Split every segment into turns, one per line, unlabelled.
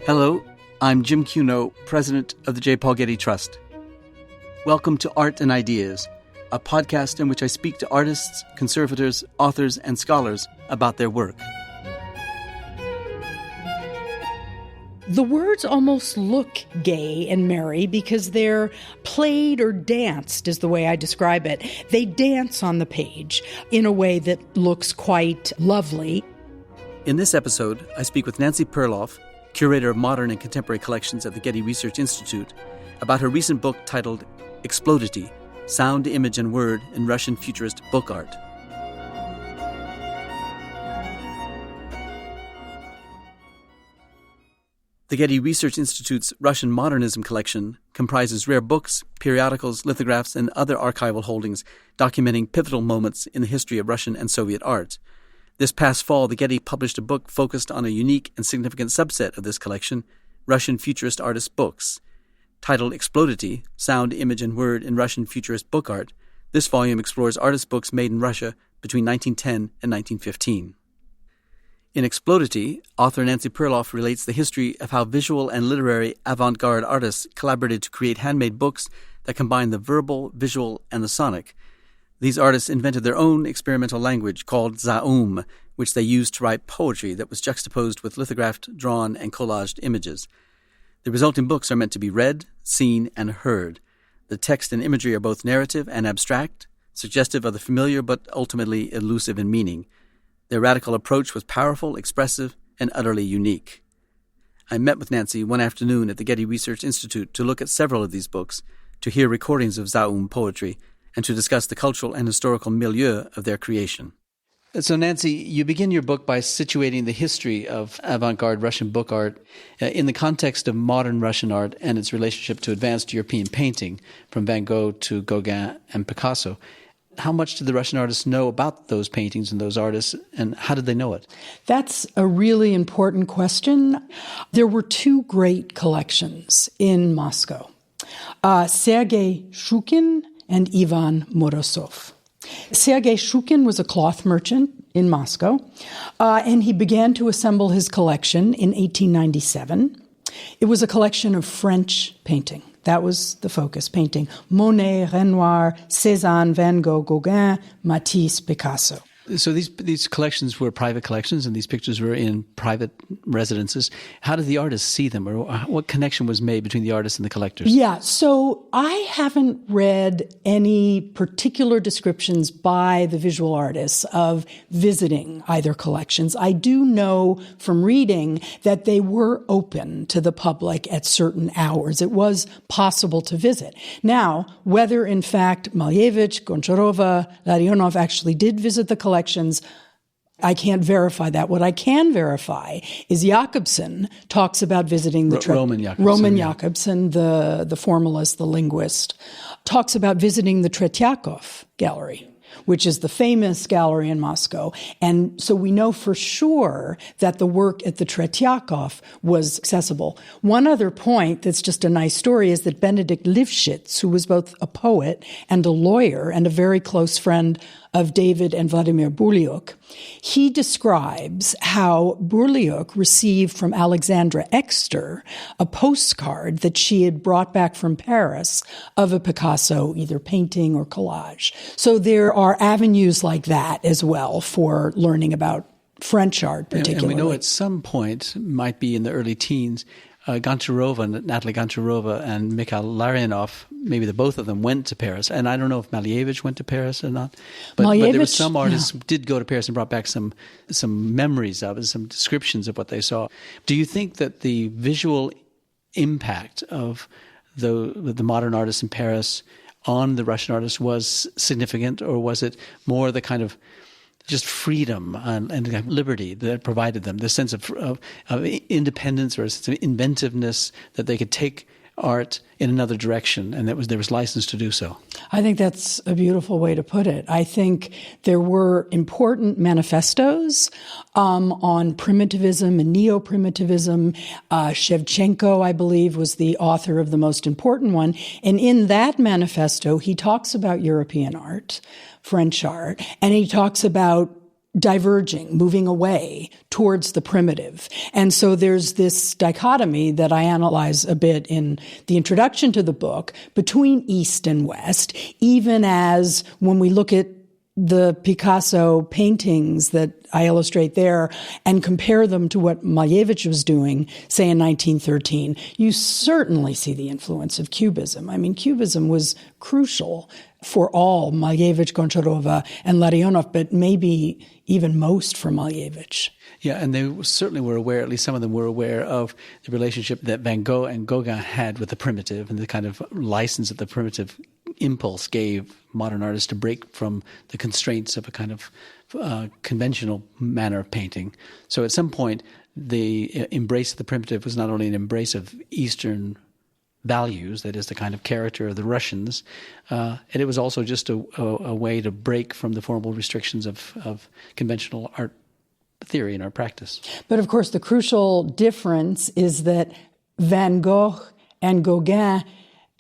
Hello, I'm Jim Cuno, president of the J. Paul Getty Trust. Welcome to Art and Ideas, a podcast in which I speak to artists, conservators, authors, and scholars about their work.
The words almost look gay and merry because they're played or danced, is the way I describe it. They dance on the page in a way that looks quite lovely.
In this episode, I speak with Nancy Perloff, curator of modern and contemporary collections at the Getty Research Institute, about her recent book titled Explodity: Sound, Image, and Word in Russian Futurist Book Art. The Getty Research Institute's Russian Modernism collection comprises rare books, periodicals, lithographs, and other archival holdings documenting pivotal moments in the history of Russian and Soviet art. This past fall, the Getty published a book focused on a unique and significant subset of this collection, Russian Futurist artists' books. Titled Explodity: Sound, Image, and Word in Russian Futurist Book Art, this volume explores artists' books made in Russia between 1910 and 1915. In Explodity, author Nancy Perloff relates the history of how visual and literary avant-garde artists collaborated to create handmade books that combine the verbal, visual, and the sonic. These artists invented their own experimental language called Zaum, which they used to write poetry that was juxtaposed with lithographed, drawn, and collaged images. The resulting books are meant to be read, seen, and heard. The text and imagery are both narrative and abstract, suggestive of the familiar but ultimately elusive in meaning. Their radical approach was powerful, expressive, and utterly unique. I met with Nancy one afternoon at the Getty Research Institute to look at several of these books, to hear recordings of Zaum poetry, and to discuss the cultural and historical milieu of their creation. So, Nancy, you begin your book by situating the history of avant-garde Russian book art in the context of modern Russian art and its relationship to advanced European painting, from Van Gogh to Gauguin and Picasso. How much did the Russian artists know about those paintings and those artists, and how did they know it?
That's a really important question. There were two great collections in Moscow, Sergei Shukin and Ivan Morozov. Sergei Shukin was a cloth merchant in Moscow, and he began to assemble his collection in 1897. It was a collection of French painting. That was the focus, painting Monet, Renoir, Cézanne, Van Gogh, Gauguin, Matisse, Picasso.
So these collections were private collections, and these pictures were in private residences. How did the artists see them, or what connection was made between the artists and the collectors?
Yeah, so I haven't read any particular descriptions by the visual artists of visiting either collections. I do know from reading that they were open to the public at certain hours. It was possible to visit. Now, whether in fact Malevich, Goncharova, Larionov actually did visit the collections, I can't verify that. What I can verify is Jakobson talks about visiting the
Roman Jakobson.
Roman Jakobson, the formalist, the linguist, talks about visiting the Tretyakov gallery, which is the famous gallery in Moscow. And so we know for sure that the work at the Tretyakov was accessible. One other point that's just a nice story is that Benedict Lifshitz, who was both a poet and a lawyer and a very close friend of David and Vladimir Burliuk, he describes how Burliuk received from Alexandra Exter a postcard that she had brought back from Paris of a Picasso, either painting or collage. So there are avenues like that as well for learning about French art particularly.
And we know at some point, might be in the early teens, Natalie Goncharova and Mikhail Larionov, maybe the both of them went to Paris. And I don't know if Malevich went to Paris or not. But there were some artists who did go to Paris and brought back some memories of it, some descriptions of what they saw. Do you think that the visual impact of the modern artists in Paris on the Russian artists was significant, or was it more the kind of just freedom and liberty that provided them, the sense of independence or a sense of inventiveness that they could take art in another direction, and there was license to do so?
I think that's a beautiful way to put it. I think there were important manifestos on primitivism and neo-primitivism. Shevchenko, I believe, was the author of the most important one. And in that manifesto, he talks about European art, French art, and he talks about diverging, moving away towards the primitive. And so there's this dichotomy that I analyze a bit in the introduction to the book between East and West, even as when we look at the Picasso paintings that I illustrate there and compare them to what Malevich was doing, say in 1913, you certainly see the influence of Cubism. I mean, Cubism was crucial for all, Malevich, Goncharova, and Larionov, but maybe even most for Malevich.
Yeah, and they certainly were aware, at least some of them were aware of the relationship that Van Gogh and Gauguin had with the primitive and the kind of license that the primitive impulse gave modern artists to break from the constraints of a kind of conventional manner of painting. So at some point, the embrace of the primitive was not only an embrace of Eastern values, that is the kind of character of the Russians, and it was also just a way to break from the formal restrictions of conventional art theory and art practice.
But of course, the crucial difference is that Van Gogh and Gauguin,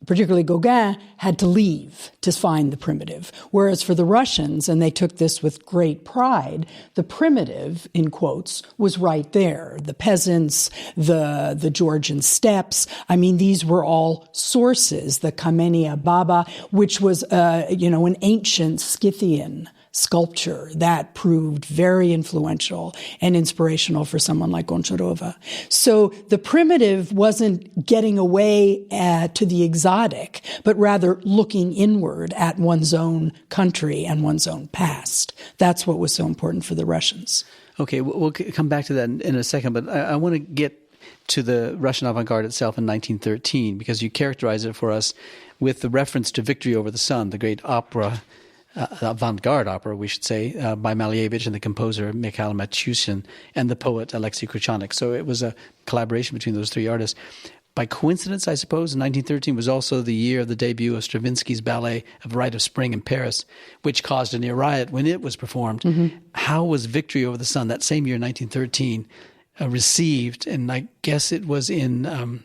particularly Gauguin, had to leave to find the primitive. Whereas for the Russians, and they took this with great pride, the primitive, in quotes, was right there. The peasants, the Georgian steppes. I mean, these were all sources. The Kamenia Baba, which was, an ancient Scythian sculpture that proved very influential and inspirational for someone like Goncharova. So the primitive wasn't getting away to the exotic, but rather looking inward at one's own country and one's own past. That's what was so important for the Russians.
Okay, we'll come back to that in a second, but I want to get to the Russian avant-garde itself in 1913, because you characterize it for us with the reference to Victory Over the Sun, the great opera, avant-garde opera, we should say, by Malevich and the composer Mikhail Matushin and the poet Alexei Kruchanik. So it was a collaboration between those three artists. By coincidence, I suppose, 1913 was also the year of the debut of Stravinsky's ballet of Rite of Spring in Paris, which caused a near riot when it was performed. Mm-hmm. How was Victory Over the Sun, that same year, 1913, received? And I guess it was in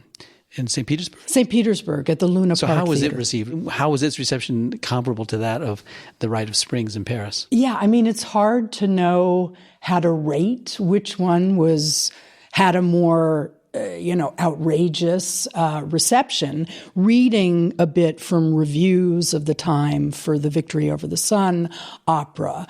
St. Petersburg?
St. Petersburg at the Luna Park
So how was
Theater.
it received? How was its reception comparable to that of the Rite of Springs in Paris?
Yeah, I mean, it's hard to know how to rate which one had a more outrageous reception. Reading a bit from reviews of the time for the Victory Over the Sun opera,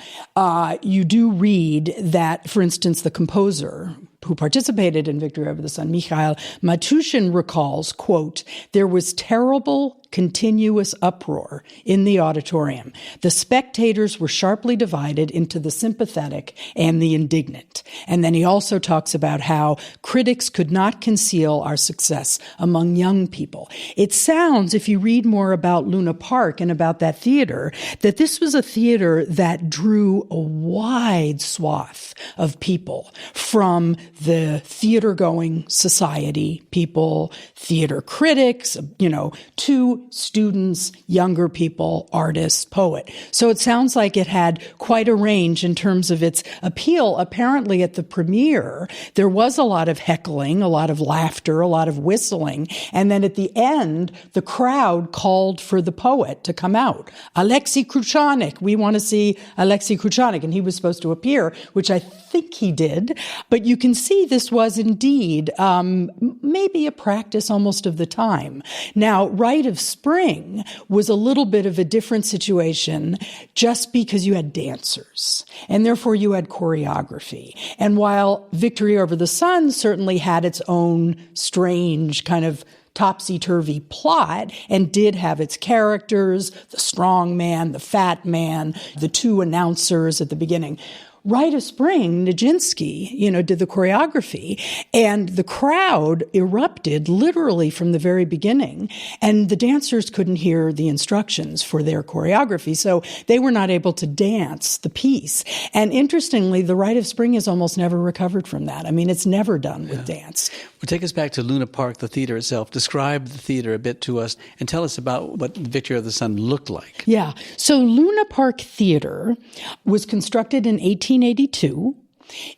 you do read that, for instance, the composer who participated in Victory Over the Sun, Mikhail Matushin, recalls, quote, "There was terrible, continuous uproar in the auditorium. The spectators were sharply divided into the sympathetic and the indignant." And then he also talks about how critics could not conceal our success among young people. It sounds, if you read more about Luna Park and about that theater, that this was a theater that drew a wide swath of people, from the theater-going society people, theater critics, to students, younger people, artists, poet. So it sounds like it had quite a range in terms of its appeal. Apparently at the premiere, there was a lot of heckling, a lot of laughter, a lot of whistling. And then at the end, the crowd called for the poet to come out. Alexei Kruchanik, we want to see Alexei Kruchanik. And he was supposed to appear, which I think he did. But you can see this was indeed maybe a practice almost of the time. Now, Rite of Spring was a little bit of a different situation just because you had dancers and therefore you had choreography. And while Victory Over the Sun certainly had its own strange kind of topsy-turvy plot and did have its characters, the strong man, the fat man, the two announcers at the beginning, Rite of Spring, Nijinsky, did the choreography, and the crowd erupted literally from the very beginning, and the dancers couldn't hear the instructions for their choreography, so they were not able to dance the piece. And interestingly, the Rite of Spring has almost never recovered from that. I mean, it's never done with dance.
Well, take us back to Luna Park, the theater itself. Describe the theater a bit to us and tell us about what Victory of the Sun looked like.
Yeah. So Luna Park Theater was constructed in 1882.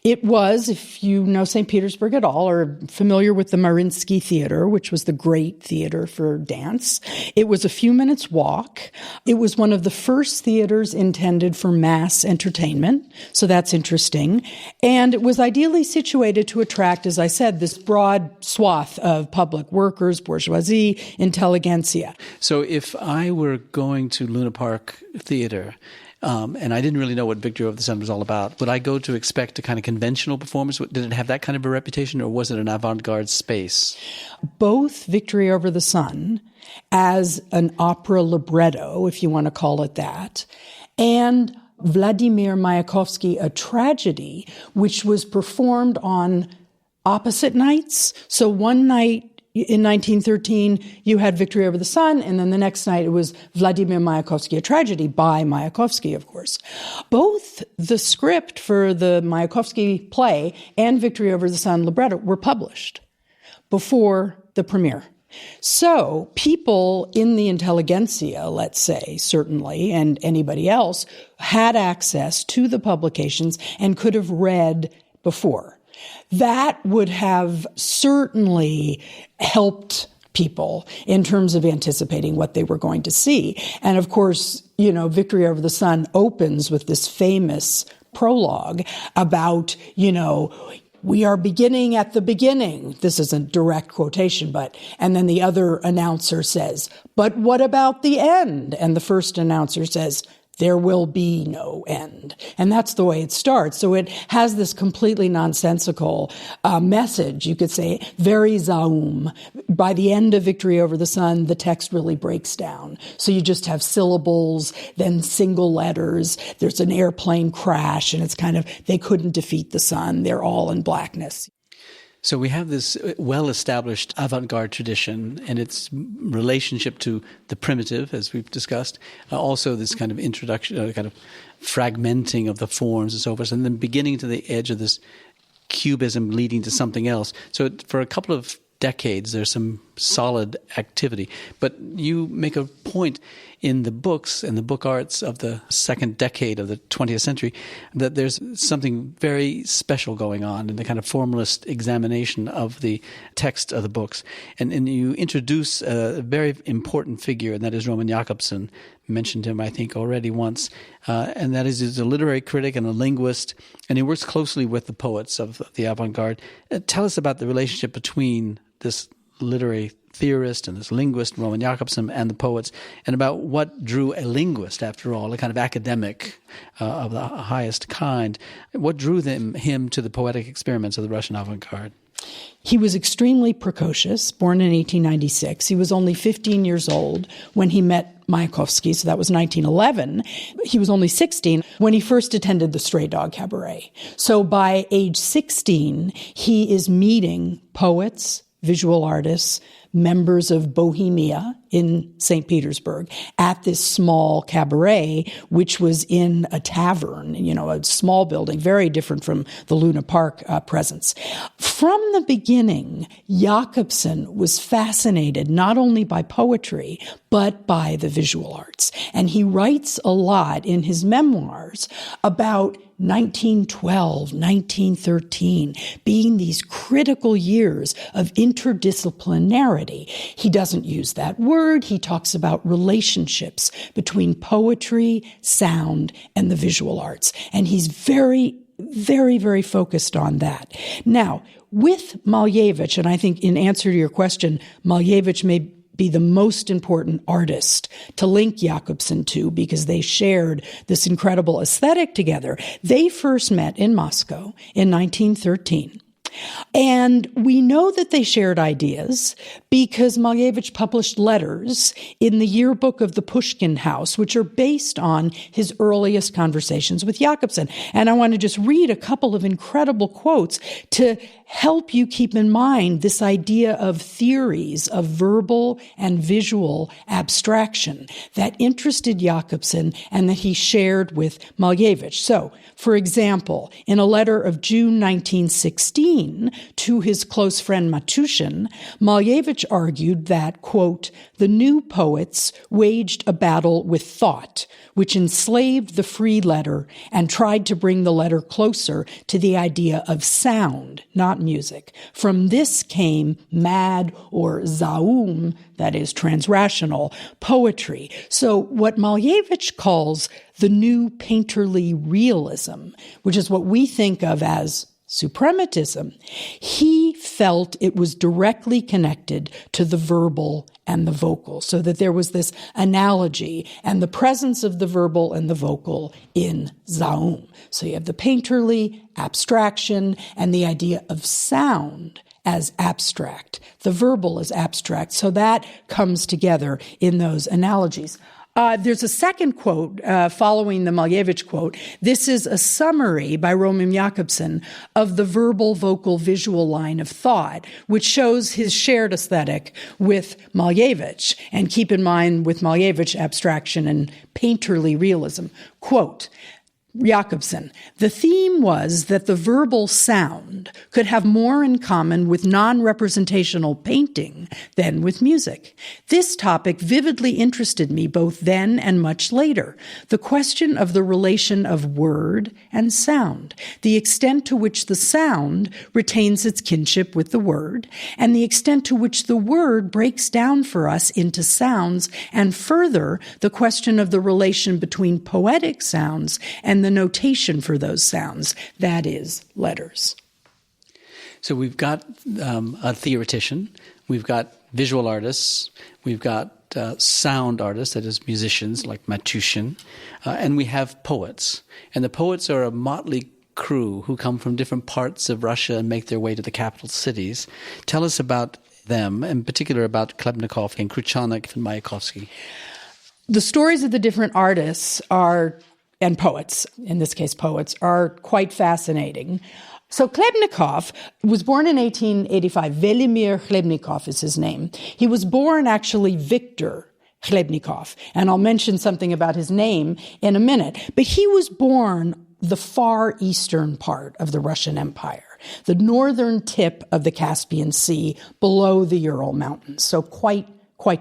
It was, if you know St. Petersburg at all, or familiar with the Mariinsky Theater, which was the great theater for dance, it was a few minutes walk. It was one of the first theaters intended for mass entertainment, so that's interesting. And it was ideally situated to attract, as I said, this broad swath of public workers, bourgeoisie, intelligentsia.
So if I were going to Luna Park Theater, and I didn't really know what Victory Over the Sun was all about, would I go to expect a kind of conventional performance? Did it have that kind of a reputation, or was it an avant-garde space?
Both Victory Over the Sun, as an opera libretto, if you want to call it that, and Vladimir Mayakovsky, a tragedy, which was performed on opposite nights. So one night in 1913, you had Victory Over the Sun, and then the next night it was Vladimir Mayakovsky, a tragedy by Mayakovsky, of course. Both the script for the Mayakovsky play and Victory Over the Sun libretto were published before the premiere. So people in the intelligentsia, let's say, certainly, and anybody else, had access to the publications and could have read before. That would have certainly helped people in terms of anticipating what they were going to see. And of course, Victory Over the Sun opens with this famous prologue about, we are beginning at the beginning. This isn't direct quotation, and then the other announcer says, but what about the end? And the first announcer says, there will be no end. And that's the way it starts. So it has this completely nonsensical message, you could say, very zaum. By the end of Victory Over the Sun, the text really breaks down. So you just have syllables, then single letters. There's an airplane crash, and it's kind of, they couldn't defeat the sun. They're all in blackness.
So we have this well-established avant-garde tradition and its relationship to the primitive, as we've discussed. Also this kind of introduction, kind of fragmenting of the forms and so forth, and then beginning to the edge of this cubism leading to something else. So for a couple of decades, there's some solid activity. But you make a point in the books and the book arts of the second decade of the 20th century that there's something very special going on in the kind of formalist examination of the text of the books. And you introduce a very important figure, and that is Roman Jakobson. Mentioned him, I think, already once. And that is, he's a literary critic and a linguist, and he works closely with the poets of the avant-garde. Tell us about the relationship between this literary theorist and this linguist, Roman Jakobson, and the poets, and about what drew a linguist, after all, a kind of academic of the highest kind. What drew him to the poetic experiments of the Russian avant-garde?
He was extremely precocious, born in 1896. He was only 15 years old when he met Mayakovsky, so that was 1911. He was only 16 when he first attended the Stray Dog Cabaret. So by age 16, he is meeting poets, visual artists, members of Bohemia in St. Petersburg at this small cabaret, which was in a tavern, a small building, very different from the Luna Park presence. From the beginning, Jakobson was fascinated not only by poetry, but by the visual arts. And he writes a lot in his memoirs about 1912, 1913, being these critical years of interdisciplinarity. He doesn't use that word. He talks about relationships between poetry, sound, and the visual arts. And he's very, very, very focused on that. Now, with Malevich, and I think in answer to your question, Malevich may be the most important artist to link Jakobson to, because they shared this incredible aesthetic together. They first met in Moscow in 1913. And we know that they shared ideas because Malevich published letters in the yearbook of the Pushkin House, which are based on his earliest conversations with Jakobson. And I want to just read a couple of incredible quotes to help you keep in mind this idea of theories of verbal and visual abstraction that interested Jakobson and that he shared with Malevich. So, for example, in a letter of June 1916, explain to his close friend Matushin, Malevich argued that, quote, the new poets waged a battle with thought, which enslaved the free letter and tried to bring the letter closer to the idea of sound, not music. From this came mad or zaum, that is transrational, poetry. So what Malevich calls the new painterly realism, which is what we think of as suprematism, he felt it was directly connected to the verbal and the vocal, so that there was this analogy and the presence of the verbal and the vocal in Zaum. So you have the painterly, abstraction, and the idea of sound as abstract, the verbal as abstract. So that comes together in those analogies. There's a second quote following the Malevich quote. This is a summary by Roman Jakobson of the verbal, vocal, visual line of thought, which shows his shared aesthetic with Malevich. And keep in mind, with Malevich, abstraction and painterly realism. Quote, Jakobson, the theme was that the verbal sound could have more in common with non-representational painting than with music. This topic vividly interested me both then and much later. The question of the relation of word and sound, the extent to which the sound retains its kinship with the word, and the extent to which the word breaks down for us into sounds, and further, the question of the relation between poetic sounds and the notation for those sounds, that is, letters.
So we've got a theoretician, we've got visual artists, we've got sound artists, that is, musicians like Matushin, and we have poets. And the poets are a motley crew who come from different parts of Russia and make their way to the capital cities. Tell us about them, in particular about Khlebnikov and Kruchanak and Mayakovsky.
The stories of the different artists and poets, in this case poets, are quite fascinating. So Khlebnikov was born in 1885. Velimir Khlebnikov is his name. He was born actually Victor Khlebnikov, and I'll mention something about his name in a minute. But he was born the far eastern part of the Russian Empire, the northern tip of the Caspian Sea below the Ural Mountains, so quite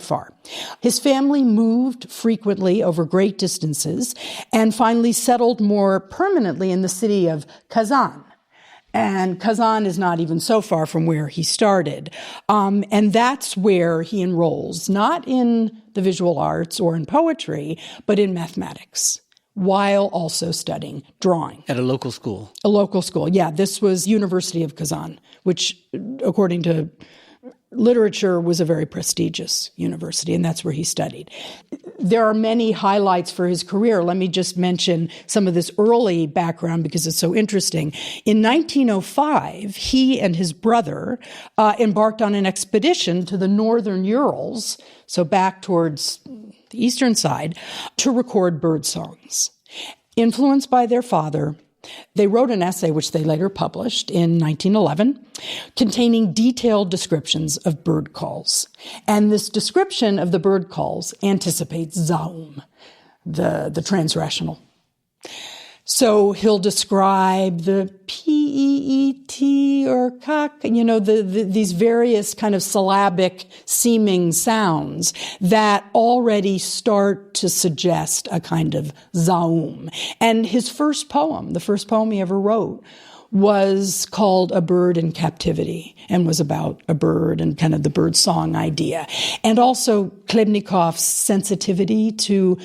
far. His family moved frequently over great distances and finally settled more permanently in the city of Kazan. And Kazan is not even so far from where he started. And that's where he enrolls, not in the visual arts or in poetry, but in mathematics, while also studying drawing.
At a local school? A
local school, yeah. This was University of Kazan, which, according to literature, was a very prestigious university, and that's where he studied. There are many highlights for his career. Let me just mention some of this early background because it's so interesting. In 1905, he and his brother embarked on an expedition to the northern Urals, so back towards the eastern side, to record bird songs. Influenced by their father, they wrote an essay, which they later published in 1911, containing detailed descriptions of bird calls. And this description of the bird calls anticipates Zaum, the transrational. So he'll describe the P-E-E-T or kak, these various kind of syllabic seeming sounds that already start to suggest a kind of Zaum. And his first poem, the first poem he ever wrote, was called A Bird in Captivity and was about a bird and kind of the bird song idea. And also Khlebnikov's sensitivity to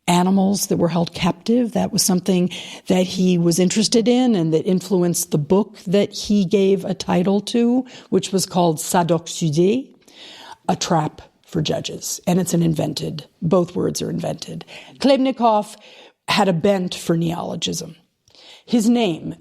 animals that were held captive. That was something that he was interested in and that influenced the book that he gave a title to, which was called Sadok Sudé, A Trap for Judges. And it's both words are invented. Khlebnikov had a bent for neologism. His name,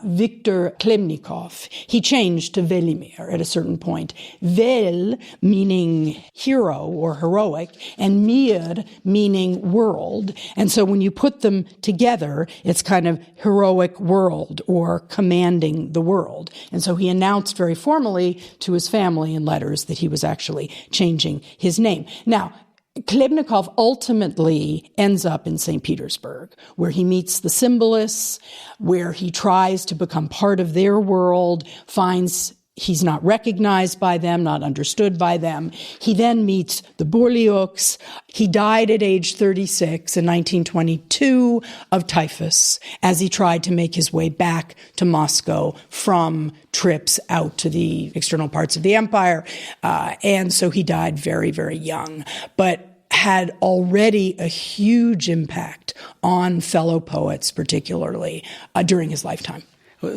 Victor Khlebnikov, he changed to Velimir at a certain point. Vel meaning hero or heroic, and mir meaning world. And so when you put them together, it's kind of heroic world or commanding the world. And so he announced very formally to his family in letters that he was actually changing his name. Now, Khlebnikov ultimately ends up in St. Petersburg, where he meets the symbolists, where he tries to become part of their world, finds he's not recognized by them, not understood by them. He then meets the Borliuks. He died at age 36 in 1922 of typhus as he tried to make his way back to Moscow from trips out to the external parts of the empire. And so he died very, very young, but had already a huge impact on fellow poets, particularly during his lifetime.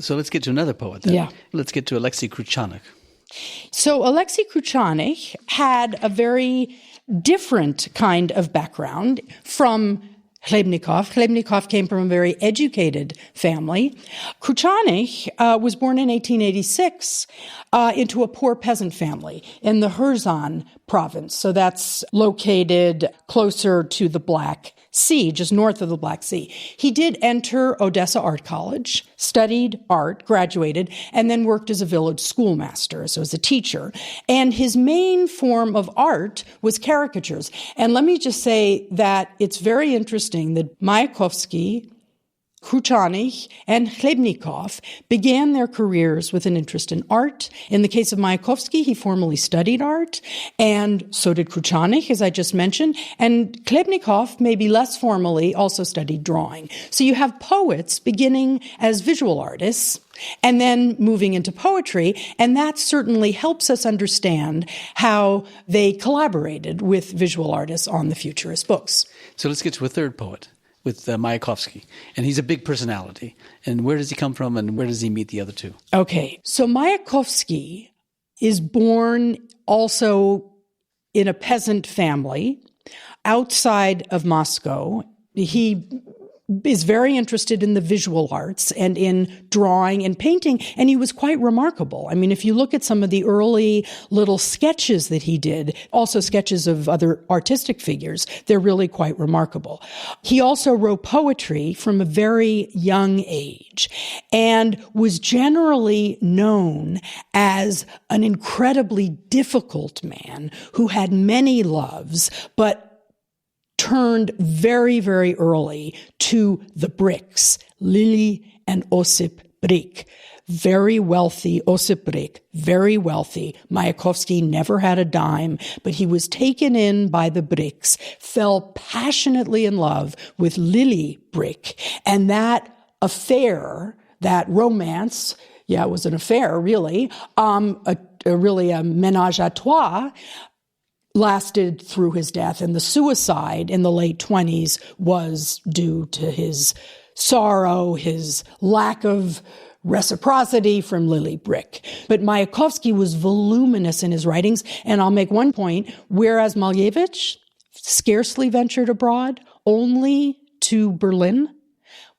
So let's get to another poet then.
Yeah.
Let's get to Alexei Kruchanik.
So Alexei Kruchanik had a very different kind of background from Khlebnikov. Khlebnikov came from a very educated family. Kruchanik was born in 1886 into a poor peasant family in the Kherson province. So that's located closer to the Black Sea, just north of the Black Sea. He did enter Odessa Art College, studied art, graduated, and then worked as a village schoolmaster, so as a teacher. And his main form of art was caricatures. And let me just say that it's very interesting that Mayakovsky, Kruchanik, and Khlebnikov began their careers with an interest in art. In the case of Mayakovsky, he formally studied art, and so did Kruchanik, as I just mentioned. And Khlebnikov, maybe less formally, also studied drawing. So you have poets beginning as visual artists and then moving into poetry, and that certainly helps us understand how they collaborated with visual artists on the Futurist books.
So let's get to a third poet, with Mayakovsky. And he's a big personality. And where does he come from, and where does he meet the other two?
Okay, so Mayakovsky is born also in a peasant family outside of Moscow. He is very interested in the visual arts and in drawing and painting, and he was quite remarkable. I mean, if you look at some of the early little sketches that he did, also sketches of other artistic figures, they're really quite remarkable. He also wrote poetry from a very young age and was generally known as an incredibly difficult man who had many loves, but turned very, very early to the Bricks, Lily and Osip Brick. Very wealthy, Osip Brick, very wealthy. Mayakovsky never had a dime, but he was taken in by the Bricks, fell passionately in love with Lily Brick. And that affair, that romance, it was an affair, really, really a ménage à trois, lasted through his death, and the suicide in the late 20s was due to his sorrow, his lack of reciprocity from Lily Brick. But Mayakovsky was voluminous in his writings, and I'll make one point, whereas Malevich scarcely ventured abroad, only to Berlin,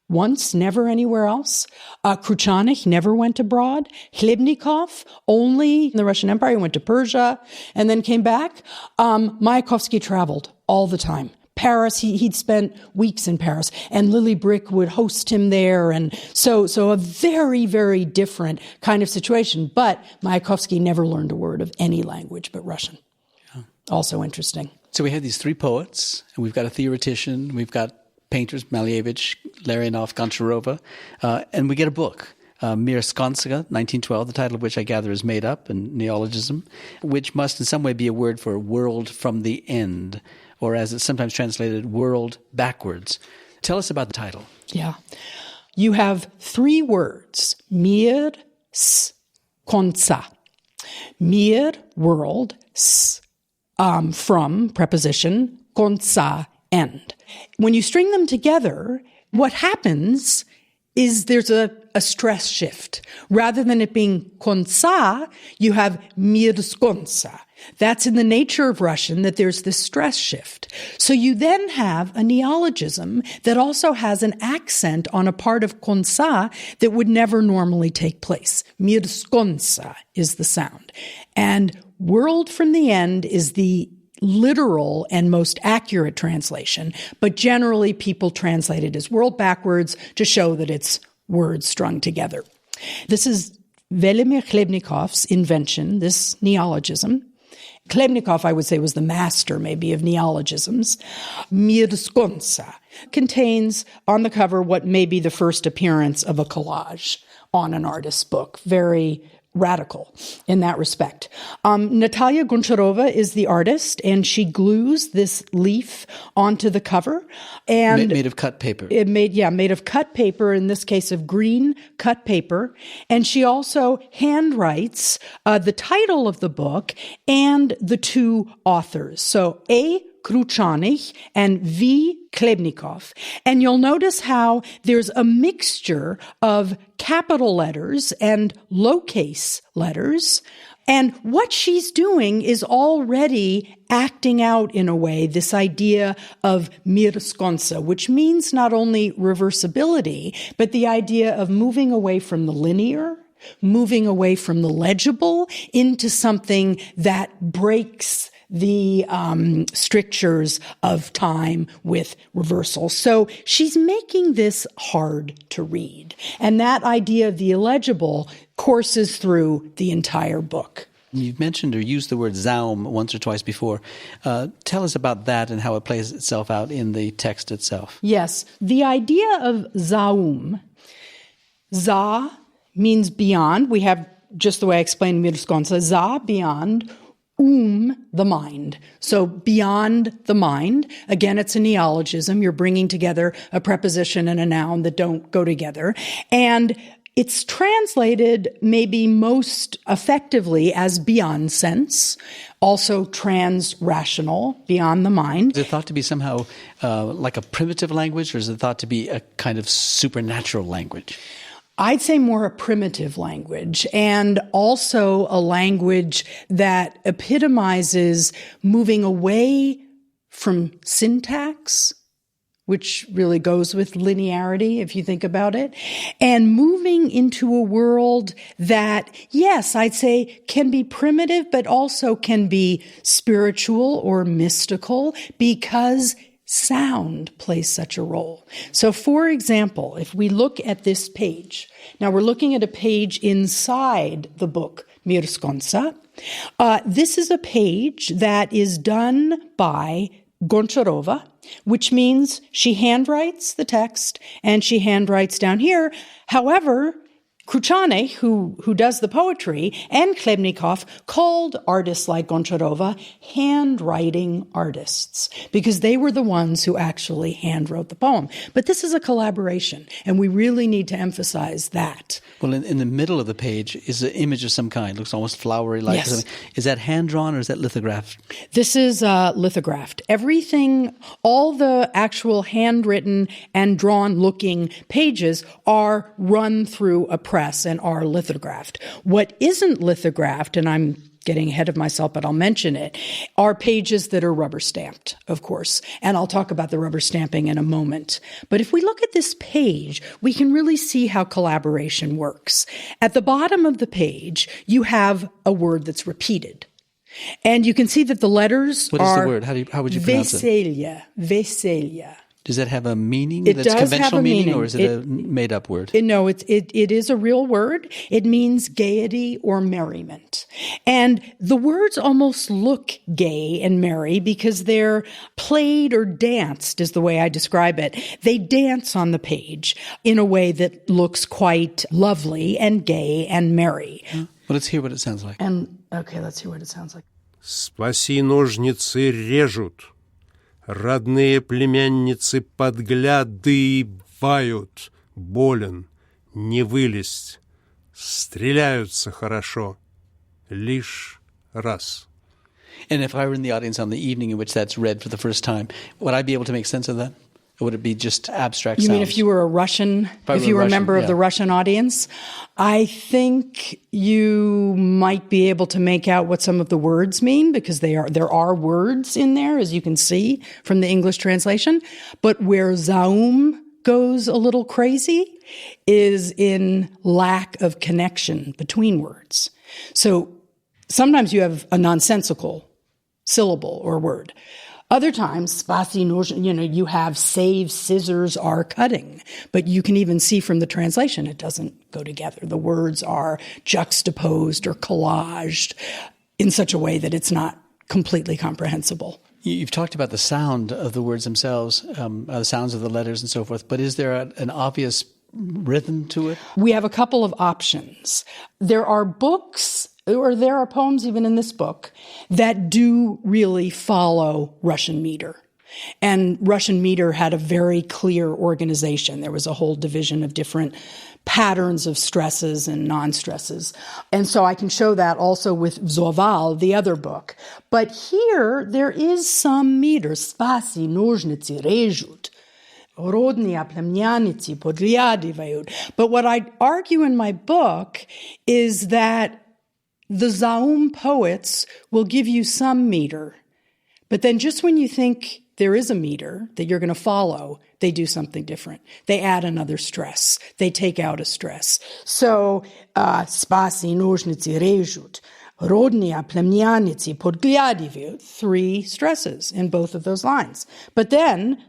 once, never anywhere else. Kruchanik never went abroad. Khlebnikov, only in the Russian Empire. He went to Persia and then came back. Mayakovsky traveled all the time. Paris, he'd spent weeks in Paris, and Lily Brick would host him there. And so a very, very different kind of situation. But Mayakovsky never learned a word of any language but Russian. Yeah. Also interesting.
So we have these three poets, and we've got a theoretician, we've got painters, Malevich, Larionov, Goncharova, and we get a book, Mir Skonska, 1912, the title of which I gather is made up, and neologism, which must in some way be a word for world from the end, or as it's sometimes translated, world backwards. Tell us about the title. Yeah.
You have three words, Mir, Skonsa. Mir, world, from, preposition, Konsa, end. When you string them together, what happens is there's a stress shift. Rather than it being konsa, you have mirskonsa. That's in the nature of Russian, that there's this stress shift. So you then have a neologism that also has an accent on a part of konsa that would never normally take place. Mirskonsa is the sound. And world from the end is the literal and most accurate translation, but generally people translate it as world backwards to show that it's words strung together. This is Velimir Khlebnikov's invention, this neologism, Khlebnikov, I would say, was the master, maybe, of neologisms. Mirskonsa contains on the cover what may be the first appearance of a collage on an artist's book. Very radical in that respect. Natalia Goncharova is the artist, and she glues this leaf onto the cover. And
made of cut paper.
Made of cut paper, in this case of green cut paper. And she also handwrites the title of the book and the two authors. So A. Kruchanych and V. Khlebnikov. And you'll notice how there's a mixture of capital letters and lowercase letters. And what she's doing is already acting out, in a way, this idea of mirskonsa, which means not only reversibility, but the idea of moving away from the linear, moving away from the legible into something that breaks the strictures of time with reversal. So she's making this hard to read. And that idea of the illegible courses through the entire book.
You've mentioned or used the word Zaum once or twice before. Tell us about that and how it plays itself out in the text itself.
Yes. The idea of Zaum, Za means beyond. We have, just the way I explained Mirskonsa, Za, beyond, the mind. So beyond the mind, again, it's a neologism. You're bringing together a preposition and a noun that don't go together. And it's translated maybe most effectively as beyond sense, also trans-rational, beyond the mind.
Is it thought to be somehow like a primitive language, or is it thought to be a kind of supernatural language?
I'd say more a primitive language, and also a language that epitomizes moving away from syntax, which really goes with linearity, if you think about it, and moving into a world that, yes, I'd say can be primitive, but also can be spiritual or mystical, because sound plays such a role. So, for example, if we look at this page, now we're looking at a page inside the book Mirskonsa. This is a page that is done by Goncharova, which means she handwrites the text and she handwrites down here. However, Kruchanych, who does the poetry, and Khlebnikov called artists like Goncharova handwriting artists, because they were the ones who actually handwrote the poem. But this is a collaboration, and we really need to emphasize that.
Well, in the middle of the page is an image of some kind. It looks almost flowery-like.
Yes.
Is that hand-drawn or is that lithographed?
This is lithographed. Everything, all the actual handwritten and drawn-looking pages are run through a press and are lithographed. What isn't lithographed, and I'm getting ahead of myself, but I'll mention it, are pages that are rubber stamped, of course. And I'll talk about the rubber stamping in a moment. But if we look at this page, we can really see how collaboration works. At the bottom of the page, you have a word that's repeated. And you can see that the letters are...
What is the word? How would you pronounce it?
Veselya. Veselya.
Does that have a meaning
It
that's
does
conventional
have a
meaning,
meaning.
or is it a made-up word?
No, it is a real word. It means gaiety or merriment. And the words almost look gay and merry because they're played or danced, is the way I describe it. They dance on the page in a way that looks quite lovely and gay and merry.
Well, let's hear what it sounds like.
Okay, let's hear what it sounds like.
Спаси ножницы режут, родные племянницы подглядывают, болен, не вылезть, стреляются хорошо, лишь раз.
And if I were in the audience on the evening in which that's read for the first time, would I be able to make sense of that? Or would it be just abstract sounds?
You mean if you were a Russian, if you were a member of the Russian audience? I think you might be able to make out what some of the words mean, because there are words in there, as you can see from the English translation. But where Zaum goes a little crazy is in lack of connection between words. So sometimes you have a nonsensical syllable or word. Other times, you have save, scissors are cutting. But you can even see from the translation, it doesn't go together. The words are juxtaposed or collaged in such a way that it's not completely comprehensible.
You've talked about the sound of the words themselves, the sounds of the letters and so forth, but is there an obvious rhythm to it?
We have a couple of options. There are books, or there are poems even in this book, that do really follow Russian meter. And Russian meter had a very clear organization. There was a whole division of different patterns of stresses and non-stresses. And so I can show that also with Zoval, the other book. But here, there is some meter. Spasi, nožnici, režut. Rodnia, plemnianici, podliadivayut. But what I argue in my book is that the Zaum poets will give you some meter. But then just when you think there is a meter that you're going to follow, they do something different. They add another stress. They take out a stress. So, spasi, nožnici, režut, rodnia, plemnianici, podgliadivi, 3 stresses in both of those lines. But then,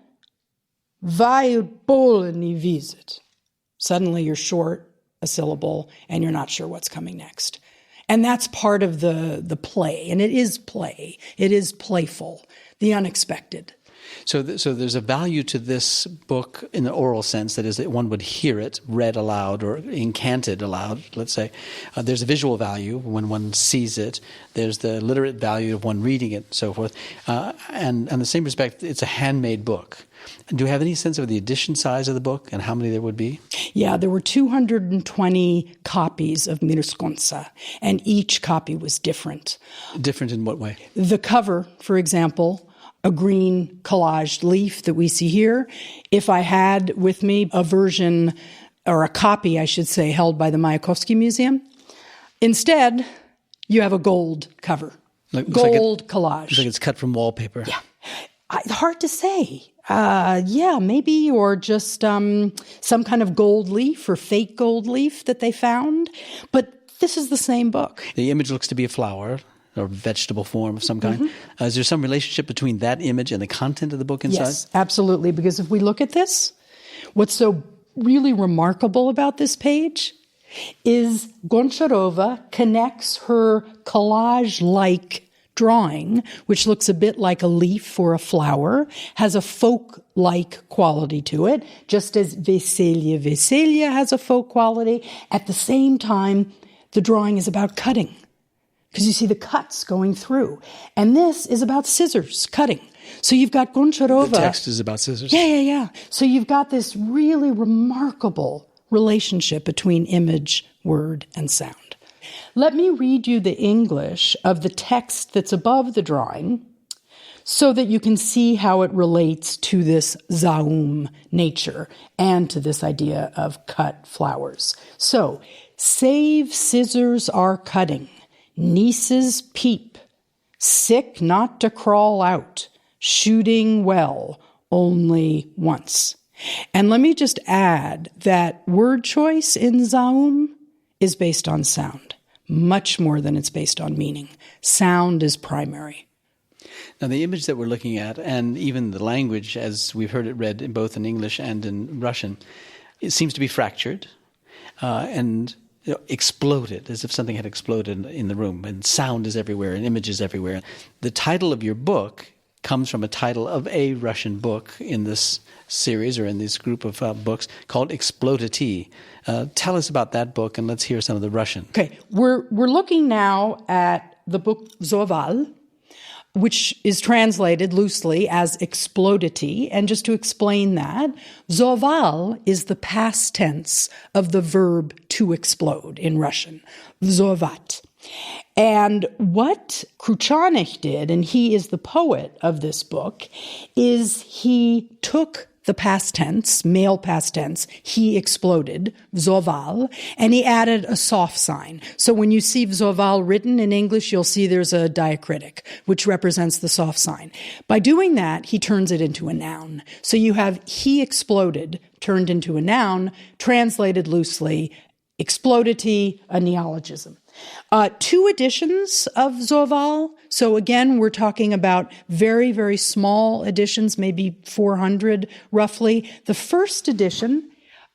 vajut polni visit. Suddenly you're short a syllable and you're not sure what's coming next. And that's part of the play. And it is play. It is playful, the unexpected.
So there's a value to this book in the oral sense, that is, that one would hear it read aloud or incanted aloud, let's say. There's a visual value when one sees it. There's the literate value of one reading it, and so forth. And in the same respect, it's a handmade book. Do you have any sense of the edition size of the book and how many there would be?
Yeah, there were 220 copies of Mirskonsa, and each copy was different.
Different in what way?
The cover, for example, a green collaged leaf that we see here. If I had with me a version, or a copy, I should say, held by the Mayakovsky Museum, instead, you have a gold cover. Gold collage.
Looks like it's cut from wallpaper.
Yeah. Hard to say. Yeah, maybe, or just some kind of gold leaf or fake gold leaf that they found. But this is the same book.
The image looks to be a flower or vegetable form of some kind. Mm-hmm. Is there some relationship between that image and the content of the book inside?
Yes, absolutely. Because if we look at this, what's so really remarkable about this page is Goncharova connects her collage-like drawing, which looks a bit like a leaf or a flower, has a folk-like quality to it, just as Veselye has a folk quality. At the same time, the drawing is about cutting, because you see the cuts going through. And this is about scissors, cutting. So you've got Goncharova.
The text is about scissors.
Yeah. So you've got this really remarkable relationship between image, word, and sound. Let me read you the English of the text that's above the drawing so that you can see how it relates to this Zaum nature and to this idea of cut flowers. So, save scissors are cutting, nieces peep, sick not to crawl out, shooting well only once. And let me just add that word choice in Zaum is based on sound, much more than it's based on meaning. Sound is primary.
Now, the image that we're looking at, and even the language, as we've heard it read in both in English and in Russian, it seems to be fractured and exploded, as if something had exploded in the room, and sound is everywhere, and image is everywhere. The title of your book comes from a title of a Russian book in this series, or in this group of books, called Explodity. Tell us about that book, and let's hear some of the Russian.
Okay, we're looking now at the book Zoval, which is translated loosely as explodity. And just to explain that, Zoval is the past tense of the verb to explode in Russian, vzovat. And what Kruchanych did, and he is the poet of this book, is he took the past tense, male past tense, he exploded, vzoval, and he added a soft sign. So when you see vzoval written in English, you'll see there's a diacritic, which represents the soft sign. By doing that, he turns it into a noun. So you have he exploded turned into a noun, translated loosely, explodity, a neologism. 2 editions of Zoval. So again, we're talking about very, very small editions, maybe 400 roughly. The first edition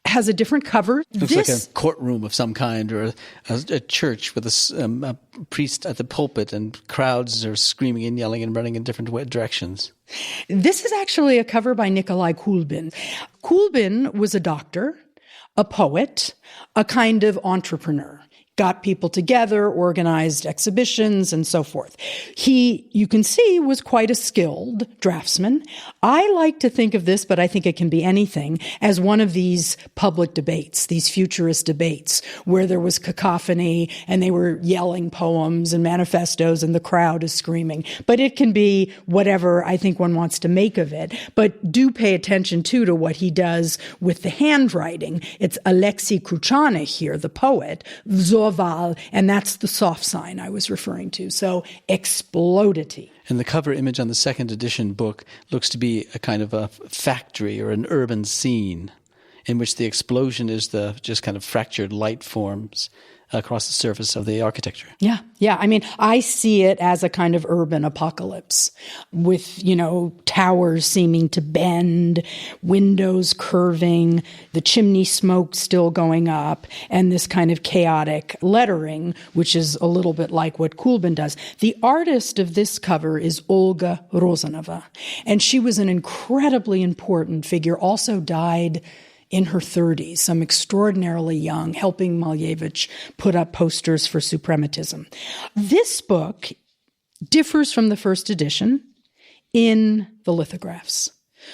has a different cover.
Looks like a courtroom of some kind, or a church with a priest at the pulpit, and crowds are screaming and yelling and running in different directions.
This is actually a cover by Nikolai Kulbin. Kulbin was a doctor, a poet, a kind of entrepreneur. Got people together, organized exhibitions, and so forth. He, you can see, was quite a skilled draftsman. I like to think of this, but I think it can be anything, as one of these public debates, these futurist debates, where there was cacophony and they were yelling poems and manifestos and the crowd is screaming. But it can be whatever I think one wants to make of it. But do pay attention, too, to what he does with the handwriting. It's Alexei Kruchanych here, the poet, Zoval, and that's the soft sign I was referring to. So explodity.
And the cover image on the second edition book looks to be a kind of a factory or an urban scene in which the explosion is the just kind of fractured light forms across the surface of the architecture.
Yeah. I mean, I see it as a kind of urban apocalypse with, towers seeming to bend, windows curving, the chimney smoke still going up, and this kind of chaotic lettering, which is a little bit like what Kulbin does. The artist of this cover is Olga Rozanova, and she was an incredibly important figure, also died in her 30s, some extraordinarily young, helping Malevich put up posters for suprematism. This book differs from the first edition in the lithographs.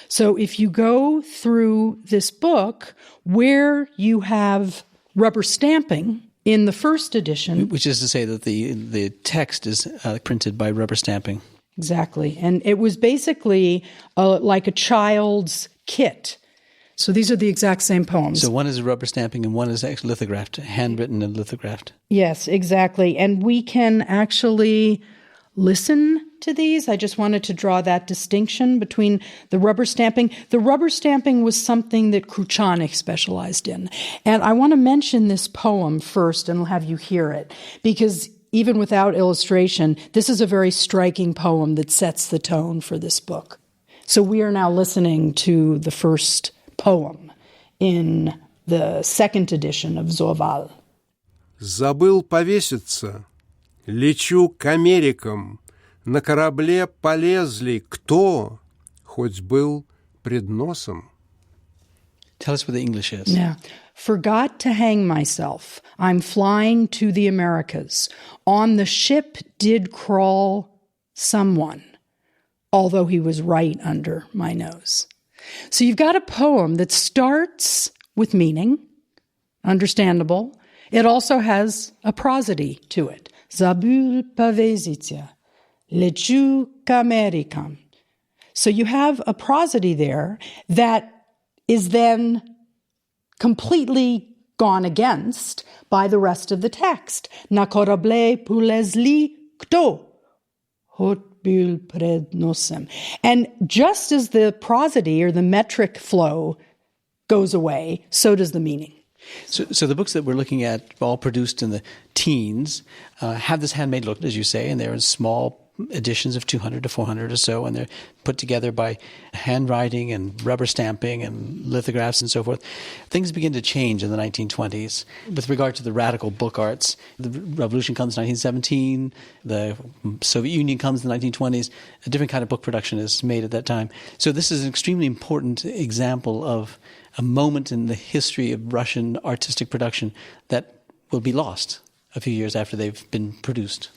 So if you go through this book, where you have rubber stamping in the first edition...
Which is to say that the text is printed by rubber stamping.
Exactly. And it was basically like a child's kit. So these are the exact same poems.
So one is rubber stamping and one is actually lithographed, handwritten and lithographed.
Yes, exactly. And we can actually listen to these. I just wanted to draw that distinction between the rubber stamping. The rubber stamping was something that Kruchanych specialized in. And I want to mention this poem first and I'll have you hear it, because even without illustration, this is a very striking poem that sets the tone for this book. So we are now listening to the first poem in the second edition of Zoval.
Забыл повеситься, лечу к Америкам, на корабле полезли, кто хоть был пред носом.
Tell us what the English is.
Yeah. Forgot to hang myself. I'm flying to the Americas. On the ship did crawl someone, although he was right under my nose. So you've got a poem that starts with meaning, understandable. It also has a prosody to it. Zabul pavezitya, lechu kamerikam. So you have a prosody there that is then completely gone against by the rest of the text. Na korable pulezli kto hot bil pred nosem. And just as the prosody or the metric flow goes away, so does the meaning.
So the books that we're looking at, all produced in the teens, have this handmade look, as you say, and they're in small editions of 200 to 400 or so, and they're put together by handwriting and rubber stamping and lithographs and so forth. Things begin to change in the 1920s with regard to the radical book arts. The revolution comes in 1917, the Soviet Union comes in the 1920s, a different kind of book production is made at that time. So this is an extremely important example of a moment in the history of Russian artistic production that will be lost a few years after they've been produced.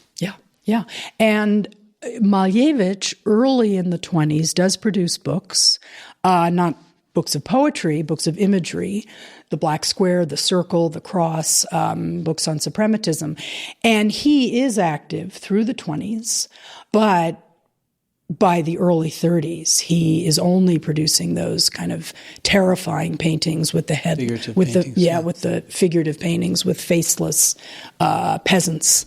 Yeah. And Malevich, early in the 20s, does produce books, not books of poetry, books of imagery, the black square, the circle, the cross, books on suprematism. And he is active through the 20s, but by the early 30s, he is only producing those kind of terrifying paintings with the head, with the figurative paintings with faceless peasants.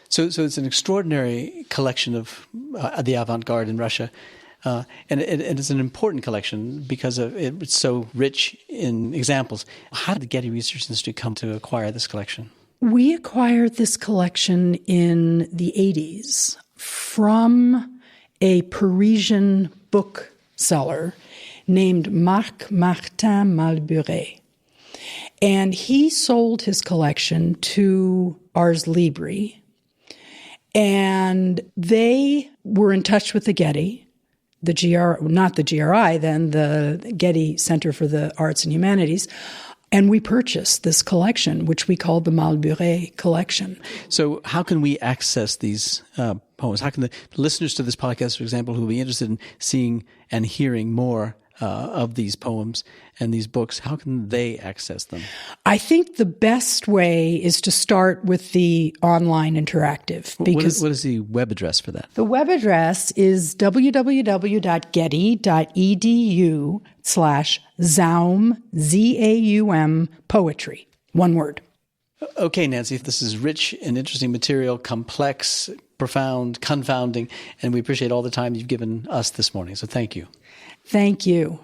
So it's an extraordinary collection of the avant-garde in Russia, and it's an important collection because it's so rich in examples. How did the Getty Research Institute come to acquire this collection?
We acquired this collection in the 80s from a Parisian bookseller named Marc Martin Malburet. And he sold his collection to Ars Libri, and they were in touch with the Getty, not the GRI then, the Getty Center for the Arts and Humanities, and we purchased this collection, which we called the Malburet collection.
So how can we access these poems? How can the listeners to this podcast, for example, who will be interested in seeing and hearing more of these poems and these books, how can they access them?
I think the best way is to start with the online interactive. Because
what is the web address for that?
the web address is www.getty.edu/Zaum, Z-A-U-M, poetry. One word.
Okay, Nancy, this is rich and interesting material, complex, profound, confounding, and we appreciate all the time you've given us this morning. So thank you.
Thank you.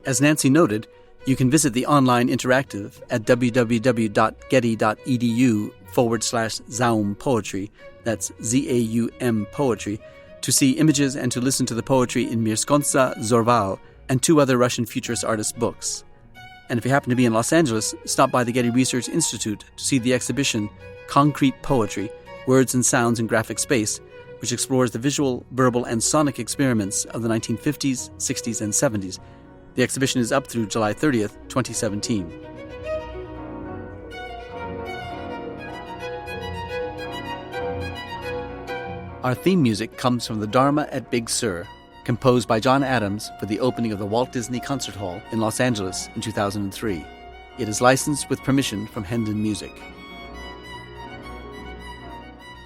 As Nancy noted, you can visit the online interactive at www.getty.edu/Zaum poetry. That's Z-A-U-M poetry, to see images and to listen to the poetry in Mirskonsa, Zorval, and 2 other Russian Futurist artists' books. And if you happen to be in Los Angeles, stop by the Getty Research Institute to see the exhibition Concrete Poetry, Words and Sounds in Graphic Space, which explores the visual, verbal, and sonic experiments of the 1950s, 60s, and 70s. The exhibition is up through July 30th, 2017. Our theme music comes from the Dharma at Big Sur, composed by John Adams for the opening of the Walt Disney Concert Hall in Los Angeles in 2003. It is licensed with permission from Hendon Music.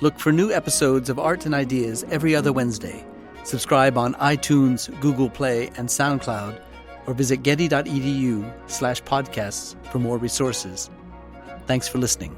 Look for new episodes of Art and Ideas every other Wednesday. Subscribe on iTunes, Google Play, and SoundCloud, or visit getty.edu/podcasts for more resources. Thanks for listening.